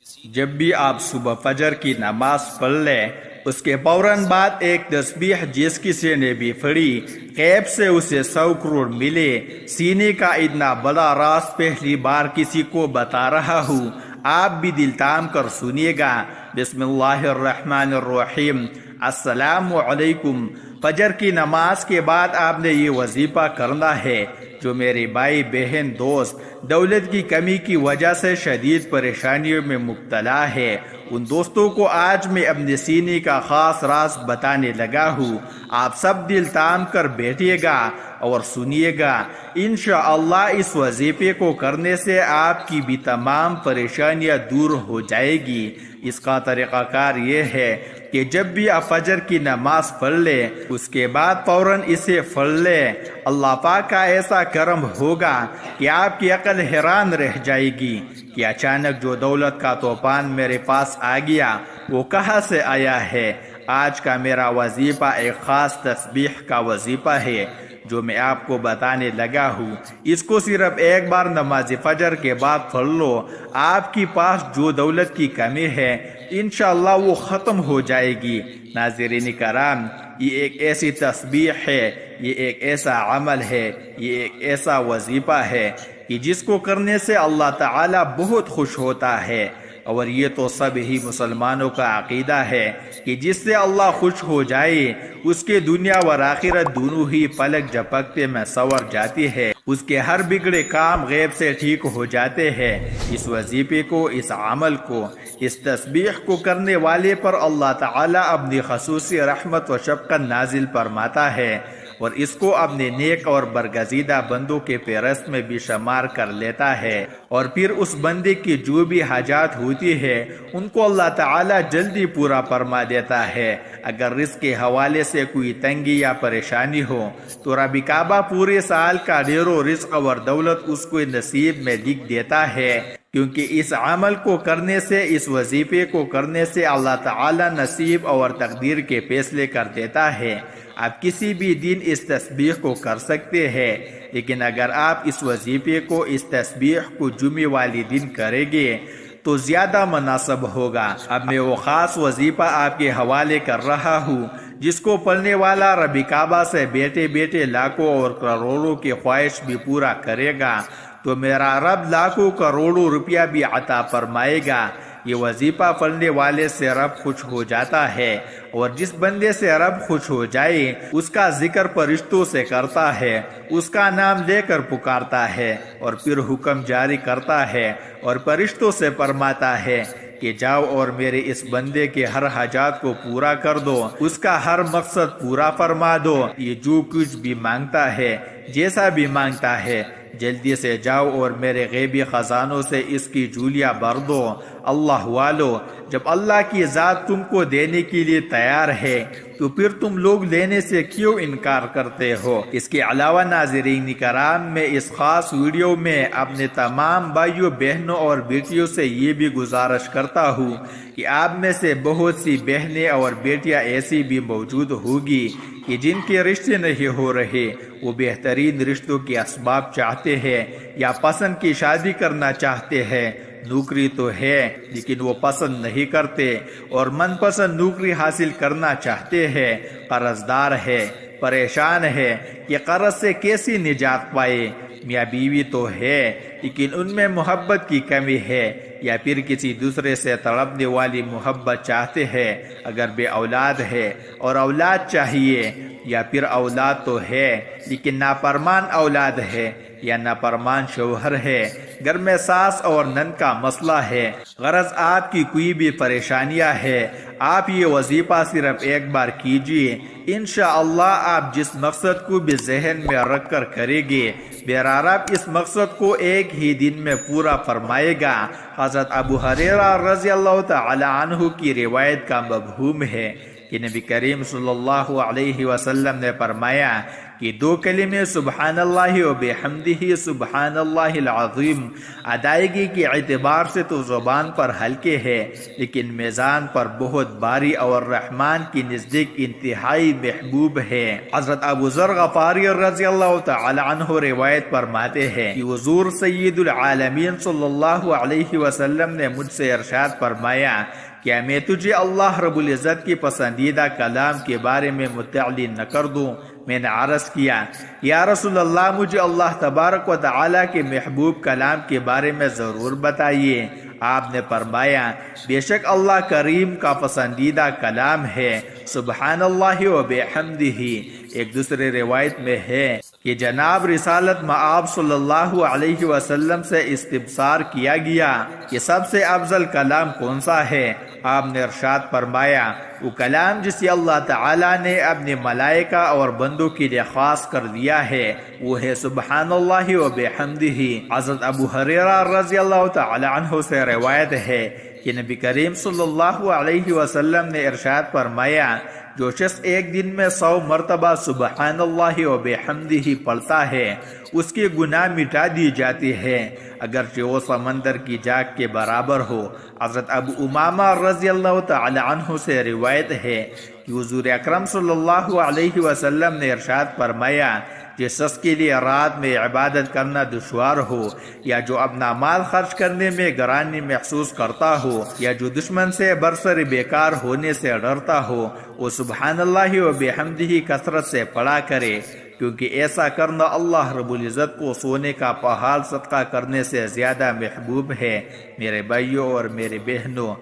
جب بھی آپ صبح فجر کی نماز پڑھ لیں، اس کے فوراً بعد ایک تسبیح جس کسی نے بھی پڑھی، غیب سے اسے 100 کروڑ ملے۔ سینے کا اتنا بڑا راز پہلی بار کسی کو بتا رہا ہوں، آپ بھی دل تھام کر سنیے گا۔ بسم اللہ الرحمن الرحیم۔ السلام علیکم۔ فجر کی نماز کے بعد آپ نے یہ وظیفہ کرنا ہے۔ جو میرے بھائی بہن دوست دولت کی کمی کی وجہ سے شدید پریشانیوں میں مبتلا ہے، ان دوستوں کو آج میں اپنے سینے کا خاص راز بتانے لگا ہوں۔ آپ سب دل تھام کر بیٹھیے گا اور سنیے گا۔ انشاءاللہ اس وظیفے کو کرنے سے آپ کی بھی تمام پریشانیاں دور ہو جائے گی۔ اس کا طریقہ کار یہ ہے کہ جب بھی آپ فجر کی نماز پڑھ لیں، اس کے بعد فوراً اسے پڑھ لیں۔ اللہ پاک کا ایسا کرم ہوگا کہ آپ کی عقل حیران رہ جائے گی کہ اچانک جو دولت کا طوفان میرے پاس آ گیا وہ کہاں سے آیا ہے۔ آج کا میرا وظیفہ ایک خاص تسبیح کا وظیفہ ہے جو میں آپ کو بتانے لگا ہوں۔ اس کو صرف ایک بار نماز فجر کے بعد پڑھ لو، آپ کے پاس جو دولت کی کمی ہے انشاءاللہ وہ ختم ہو جائے گی۔ ناظرین کرام، یہ ایک ایسی تسبیح ہے، یہ ایک ایسا عمل ہے، یہ ایک ایسا وظیفہ ہے کہ جس کو کرنے سے اللہ تعالی بہت خوش ہوتا ہے، اور یہ تو سب ہی مسلمانوں کا عقیدہ ہے کہ جس سے اللہ خوش ہو جائے اس کے دنیا و آخرت دونوں ہی پلک جھپکتے میں سنور جاتی ہے، اس کے ہر بگڑے کام غیب سے ٹھیک ہو جاتے ہیں۔ اس وظیفے کو، اس عمل کو، اس تسبیح کو کرنے والے پر اللہ تعالی اپنی خصوصی رحمت و شفقت نازل فرماتا ہے، اور اس کو اپنے نیک اور برگزیدہ بندوں کے فہرست میں بھی شمار کر لیتا ہے، اور پھر اس بندے کی جو بھی حاجات ہوتی ہے ان کو اللہ تعالی جلدی پورا فرما دیتا ہے۔ اگر رزق کے حوالے سے کوئی تنگی یا پریشانی ہو تو رب کعبہ پورے سال کا ڈھیر و رزق اور دولت اس کو نصیب میں لکھ دیتا ہے، کیونکہ اس عمل کو کرنے سے، اس وظیفے کو کرنے سے اللہ تعالی نصیب اور تقدیر کے فیصلے کر دیتا ہے۔ آپ کسی بھی دن اس تسبیح کو کر سکتے ہیں، لیکن اگر آپ اس وظیفے کو، اس تسبیح کو جمعے والے دن کریں گے تو زیادہ مناسب ہوگا۔ اب میں وہ خاص وظیفہ آپ کے حوالے کر رہا ہوں جس کو پڑھنے والا رب کعبہ سے بیٹھے بیٹھے لاکھوں اور کروڑوں کی خواہش بھی پورا کرے گا تو میرا رب لاکھوں کروڑوں روپیہ بھی عطا فرمائے گا۔ یہ وظیفہ پڑھنے والے سے رب خوش ہو جاتا ہے، اور جس بندے سے رب خوش ہو جائے اس کا ذکر فرشتوں سے کرتا ہے، اس کا نام لے کر پکارتا ہے، اور پھر حکم جاری کرتا ہے اور فرشتوں سے فرماتا ہے کہ جاؤ اور میرے اس بندے کے ہر حاجات کو پورا کر دو، اس کا ہر مقصد پورا فرما دو۔ یہ جو کچھ بھی مانگتا ہے، جیسا بھی مانگتا ہے، جلدی سے جاؤ اور میرے غیبی خزانوں سے اس کی جھولیاں بھر دو۔ اللہ والو، جب اللہ کی ذات تم کو دینے کے لیے تیار ہے تو پھر تم لوگ لینے سے کیوں انکار کرتے ہو؟ اس کے علاوہ ناظرین کرام، میں اس خاص ویڈیو میں اپنے تمام بھائیوں، بہنوں اور بیٹیوں سے یہ بھی گزارش کرتا ہوں کہ آپ میں سے بہت سی بہنیں اور بیٹیاں ایسی بھی موجود ہوگی کہ جن کے رشتے نہیں ہو رہے، وہ بہترین رشتوں کے اسباب چاہتے ہیں یا پسند کی شادی کرنا چاہتے ہیں۔ نوکری تو ہے لیکن وہ پسند نہیں کرتے، اور من پسند نوکری حاصل کرنا چاہتے ہیں۔ قرض دار ہے، پریشان ہے کہ قرض سے کیسی نجات پائے۔ میاں بیوی تو ہے لیکن ان میں محبت کی کمی ہے، یا پھر کسی دوسرے سے تڑپنے والی محبت چاہتے ہیں۔ اگر بے اولاد ہے اور اولاد چاہیے، یا پھر اولاد تو ہے لیکن نافرمان اولاد ہے یا نافرمان شوہر ہے۔ گھر میں ساس اور نند کا مسئلہ ہے۔ غرض آپ کی کوئی بھی پریشانیاں ہے، آپ یہ وظیفہ صرف ایک بار کیجئے، انشاءاللہ آپ جس مقصد کو بھی ذہن میں رکھ کر کریں گے، میرا رب اس مقصد کو ایک ہی دن میں پورا فرمائے گا۔ حضرت ابو ہریرہ رضی اللہ تعالی عنہ کی روایت کا مفہوم ہے کہ نبی کریم صلی اللہ علیہ وسلم نے فرمایا کہ دو کلمے سبحان اللہ و بحمدہ سبحان اللہ العظیم ادائیگی کے اعتبار سے تو زبان پر ہلکے ہے، لیکن میزان پر بہت بھاری اور رحمان کی نزدیک انتہائی محبوب ہے۔ حضرت ابو ذر غفاری رضی اللہ تعالی عنہ روایت فرماتے ہیں کہ حضور سید العالمین صلی اللہ علیہ وسلم نے مجھ سے ارشاد فرمایا، کیا میں تجھے اللہ رب العزت کی پسندیدہ کلام کے بارے میں مطلع نہ کر دوں؟ میں نے عرض کیا، یا رسول اللہ، مجھے اللہ تبارک و تعالیٰ کے محبوب کلام کے بارے میں ضرور بتائیے۔ آپ نے فرمایا، بے شک اللہ کریم کا پسندیدہ کلام ہے سبحان اللہ و بحمدہ۔ ایک دوسرے روایت میں ہے کہ جناب رسالت مآب صلی اللہ علیہ وسلم سے استفسار کیا گیا کہ سب سے افضل کلام کون سا ہے؟ آپ نے ارشاد فرمایا، وہ کلام جسے اللہ تعالیٰ نے اپنے ملائکہ اور بندوں کے لیے خاص کر دیا ہے، وہ ہے سبحان اللہ و بحمدہ۔ حضرت ابو ہریرہ رضی اللہ تعالی عنہ سے روایت ہے کہ نبی کریم صلی اللہ علیہ وسلم نے ارشاد فرمایا، جو شخص ایک دن میں 100 مرتبہ سبحان اللہ و بحمدہ پڑھتا ہے، اس کے گناہ مٹا دی جاتی ہے، اگرچہ وہ سمندر کی جاگ کے برابر ہو۔ حضرت ابو امامہ رضی اللہ تعالی عنہ سے روایت ہے کہ حضور اکرم صلی اللہ علیہ وسلم نے ارشاد فرمایا، جس شخص کے لیے رات میں عبادت کرنا دشوار ہو، یا جو اپنا مال خرچ کرنے میں گرانی محسوس کرتا ہو، یا جو دشمن سے برسر بیکار ہونے سے ڈرتا ہو، وہ سبحان اللہ و بحمدہ کثرت سے پڑھا کرے، کیونکہ ایسا کرنا اللہ رب العزت کو سونے کا پہاڑ صدقہ کرنے سے زیادہ محبوب ہے۔ میرے بھائیوں اور میرے بہنوں،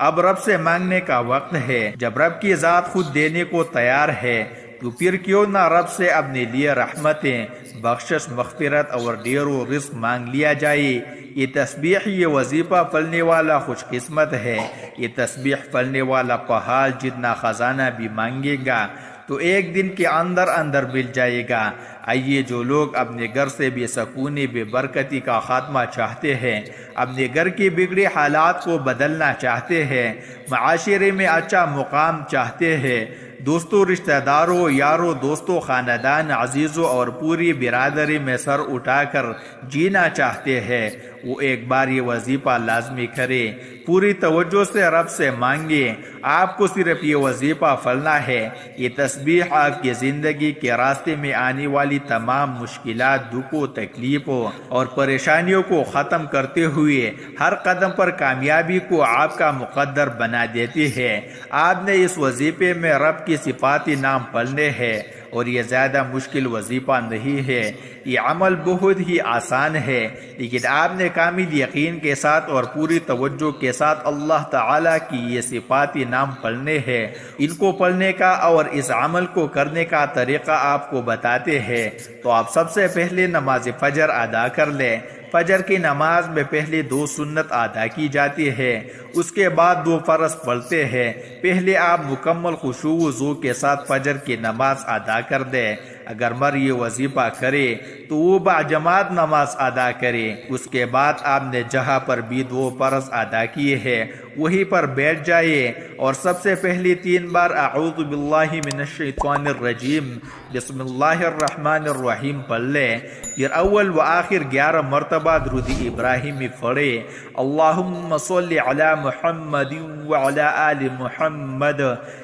اب رب سے مانگنے کا وقت ہے۔ جب رب کی ذات خود دینے کو تیار ہے تو پھر کیوں نہ رب سے اپنے لیے رحمتیں، بخشش، مغفرت اور ڈھیر و رزق مانگ لیا جائے۔ یہ تسبیح، یہ وظیفہ پڑھنے والا خوش قسمت ہے۔ یہ تسبیح پڑھنے والا پہاڑ جتنا خزانہ بھی مانگے گا تو ایک دن کے اندر اندر مل جائے گا۔ آئیے، جو لوگ اپنے گھر سے بے سکونی، بے برکتی کا خاتمہ چاہتے ہیں، اپنے گھر کی بگڑے حالات کو بدلنا چاہتے ہیں، معاشرے میں اچھا مقام چاہتے ہیں، دوستوں، رشتہ داروں، یاروں، دوستوں، خاندان، عزیزوں اور پوری برادری میں سر اٹھا کر جینا چاہتے ہیں، وہ ایک بار یہ وظیفہ لازمی کرے، پوری توجہ سے رب سے مانگے۔ آپ کو صرف یہ وظیفہ پڑھنا ہے۔ یہ تسبیح آپ کی زندگی کے راستے میں آنے والی تمام مشکلات، دکھوں، تکلیفوں اور پریشانیوں کو ختم کرتے ہوئے ہر قدم پر کامیابی کو آپ کا مقدر بنا دیتی ہے۔ آپ نے اس وظیفے میں رب کی صفاتی نام پڑھنے ہیں، اور یہ زیادہ مشکل وظیفہ نہیں ہے۔ یہ عمل بہت ہی آسان ہے، لیکن آپ نے کامل یقین کے ساتھ اور پوری توجہ کے ساتھ اللہ تعالیٰ کی یہ صفاتی نام پڑھنے ہیں۔ ان کو پڑھنے کا اور اس عمل کو کرنے کا طریقہ آپ کو بتاتے ہیں۔ تو آپ سب سے پہلے نماز فجر ادا کر لیں۔ فجر کی نماز میں پہلے 2 سنت ادا کی جاتی ہے، اس کے بعد 2 فرض پڑھتے ہیں۔ پہلے آپ مکمل خشوع و ذوق کے ساتھ فجر کی نماز ادا کر دیں۔ اگر مر یہ وظیفہ کرے تو وہ باجماعت نماز ادا کرے۔ اس کے بعد آپ نے جہاں پر بھی 2 فرض ادا کیے ہیں وہیں پر بیٹھ جائے اور سب سے پہلی 3 بار اعوذ باللہ من الشیطان الرجیم بسم اللہ الرحمن الرحیم پڑھ لے۔ پھر اول و آخر 11 مرتبہ درود ابراہیمی پڑھے۔ اللہم صلی علی محمد وعلی آل محمد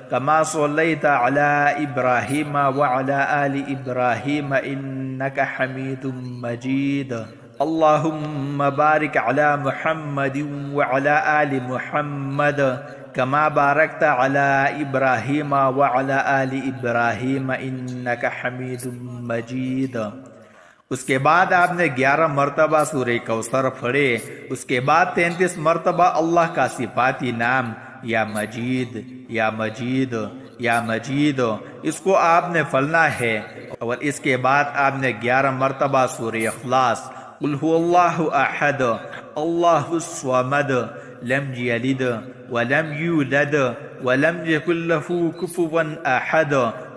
کما صلیت علی ابراہیم وعلی آل ابراہیم انک حمید مجید۔ اللہم بارک علی محمد وعلی آل محمد کما بارکت علی ابراہیم وعلی آل ابراہیم انک حمید مجید۔ اس کے بعد آپ نے 11 مرتبہ سورہ کوثر پڑھے۔ اس کے بعد 33 مرتبہ اللہ کا صفاتی نام یا مجید یا مجید یا مجید، اس کو آپ نے پڑھنا ہے۔ اور اس کے بعد آپ نے 11 مرتبہ سورہ اخلاص قل هو اللہ احد اللہ الصمد لم یلد ولم یولد ولم یکن له کفوا احد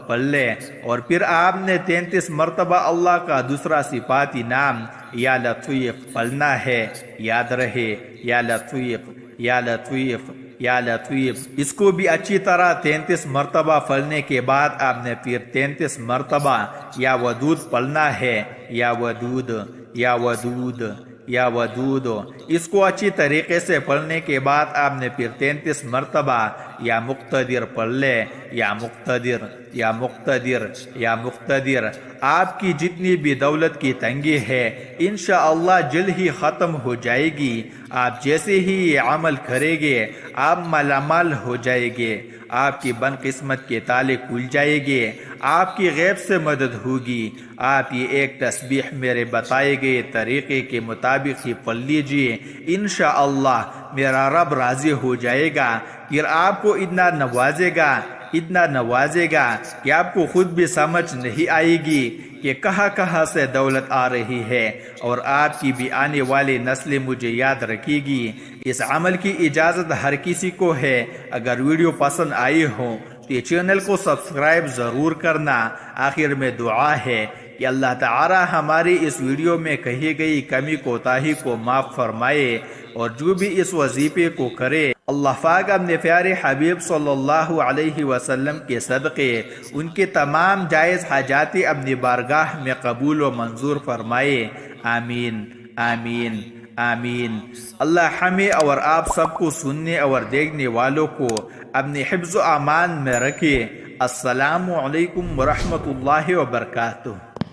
پڑھ لے۔ اور پھر آپ نے 33 مرتبہ اللہ کا دوسرا صفاتی نام یا لطیف پڑھنا ہے۔ یاد رہے، یا لطیف، یا لطیف، یا لطیف۔ اس کو بھی اچھی طرح 33 مرتبہ پڑھنے کے بعد آپ نے پھر 33 مرتبہ یا ودود پڑھنا ہے، یا ودود، یا ودود، یا ودود۔ اس کو اچھی طریقے سے پڑھنے کے بعد آپ نے پھر 33 مرتبہ یا مقتدر پڑھ لے، یا مقتدر، یا مقتدر، یا مقتدر۔ آپ کی جتنی بھی دولت کی تنگی ہے انشاءاللہ جلد ہی ختم ہو جائے گی۔ آپ جیسے ہی یہ عمل کریں گے آپ مالا مال ہو جائیں گے، آپ کی بن قسمت کے تالے کھل جائیں گے، آپ کی غیب سے مدد ہوگی۔ آپ یہ ایک تسبیح میرے بتائے گئے طریقے کے مطابق ہی پڑھ لیجئے، انشاءاللہ میرا رب راضی ہو جائے گا، پھر آپ کو اتنا نوازے گا، اتنا نوازے گا کہ آپ کو خود بھی سمجھ نہیں آئے گی کہ کہاں کہاں سے دولت آ رہی ہے، اور آپ کی بھی آنے والی نسلیں مجھے یاد رکھے گی۔ اس عمل کی اجازت ہر کسی کو ہے۔ اگر ویڈیو پسند آئی ہو تو یہ چینل کو سبسکرائب ضرور کرنا۔ آخر میں دعا ہے کہ اللہ تعالی ہماری اس ویڈیو میں کہی گئی کمی کوتاہی کو معاف فرمائے، اور جو بھی اس وظیفے کو کرے اللہ پاک اپنے پیارے حبیب صلی اللہ علیہ وسلم کے صدقے ان کے تمام جائز حاجات اپنی بارگاہ میں قبول و منظور فرمائے، آمین، آمین، آمین۔ اللہ ہمیں اور آپ سب کو سننے اور دیکھنے والوں کو اپنے حفظ و امان میں رکھے۔ السلام علیکم ورحمۃ اللہ وبرکاتہ۔